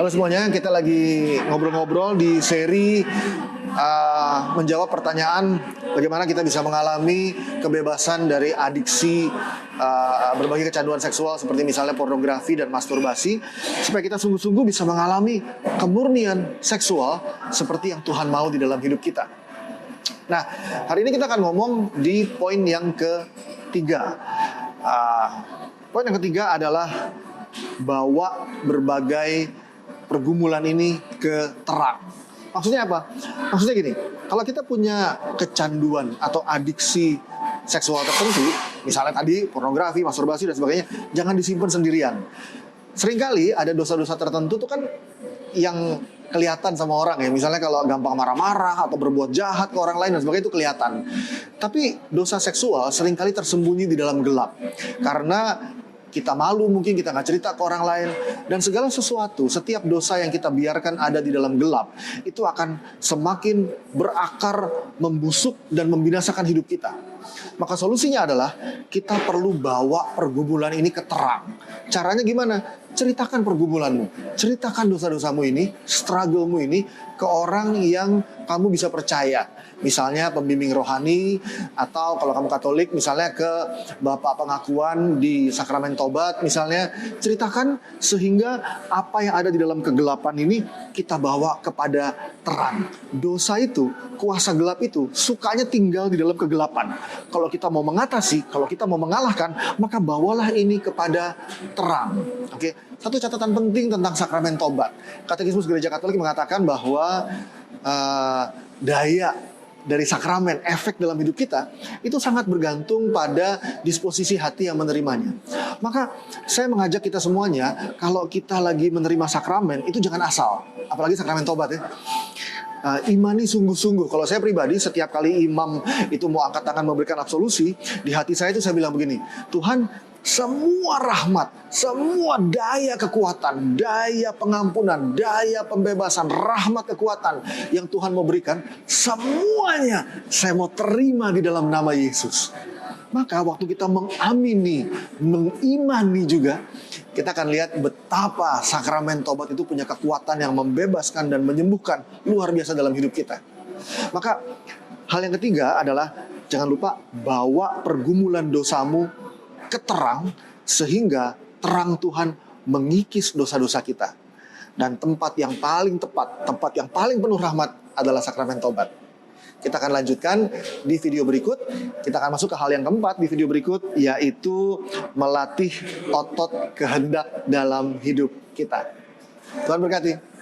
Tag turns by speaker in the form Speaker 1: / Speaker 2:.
Speaker 1: Halo semuanya, kita lagi ngobrol-ngobrol di seri menjawab pertanyaan bagaimana kita bisa mengalami kebebasan dari adiksi berbagai kecanduan seksual seperti misalnya pornografi dan masturbasi, supaya kita sungguh-sungguh bisa mengalami kemurnian seksual seperti yang Tuhan mau di dalam hidup kita. Nah, hari ini kita akan ngomong di poin yang ketiga. Poin yang ketiga adalah bawa berbagai pergumulan ini ke terang. Maksudnya apa? Maksudnya gini, kalau kita punya kecanduan atau adiksi seksual tertentu, misalnya tadi pornografi, masturbasi dan sebagainya, jangan disimpan sendirian. Seringkali ada dosa-dosa tertentu tuh kan yang kelihatan sama orang ya. Misalnya kalau gampang marah-marah atau berbuat jahat ke orang lain dan sebagainya itu kelihatan. Tapi dosa seksual seringkali tersembunyi di dalam gelap. Karena kita malu, mungkin kita nggak cerita ke orang lain. Dan segala sesuatu, setiap dosa yang kita biarkan ada di dalam gelap, itu akan semakin berakar, membusuk, dan membinasakan hidup kita. Maka solusinya adalah kita perlu bawa pergumulan ini ke terang. Caranya gimana? Ceritakan pergumulanmu, ceritakan dosa-dosamu ini, struggle-mu ini ke orang yang kamu bisa percaya. Misalnya pembimbing rohani, atau kalau kamu Katolik misalnya ke Bapak Pengakuan di Sakramen Tobat misalnya. Ceritakan sehingga apa yang ada di dalam kegelapan ini kita bawa kepada terang. Dosa itu, kuasa gelap itu sukanya tinggal di dalam kegelapan. Kalau kita mau mengatasi, kalau kita mau mengalahkan, maka bawalah ini kepada terang. Oke, satu catatan penting tentang Sakramen Tobat. Katekismus Gereja Katolik mengatakan bahwa daya dari sakramen, efek dalam hidup kita itu sangat bergantung pada disposisi hati yang menerimanya. Maka saya mengajak kita semuanya, kalau kita lagi menerima sakramen itu jangan asal, apalagi sakramen tobat ya. Imani sungguh-sungguh. Kalau saya pribadi, setiap kali imam itu mau angkat tangan memberikan absolusi, di hati saya itu saya bilang begini, Tuhan, semua rahmat, semua daya kekuatan, daya pengampunan, daya pembebasan, rahmat kekuatan yang Tuhan mau berikan, semuanya saya mau terima di dalam nama Yesus. Maka waktu kita mengamini, mengimani juga, kita akan lihat betapa sakramen tobat itu punya kekuatan yang membebaskan dan menyembuhkan luar biasa dalam hidup kita. Maka hal yang ketiga adalah jangan lupa bawa pergumulan dosamu ke terang, sehingga terang Tuhan mengikis dosa-dosa kita. Dan tempat yang paling tepat, tempat yang paling penuh rahmat adalah sakramen tobat. Kita akan lanjutkan di video berikut. Kita akan masuk ke hal yang keempat di video berikut, yaitu melatih otot kehendak dalam hidup kita. Tuhan berkati.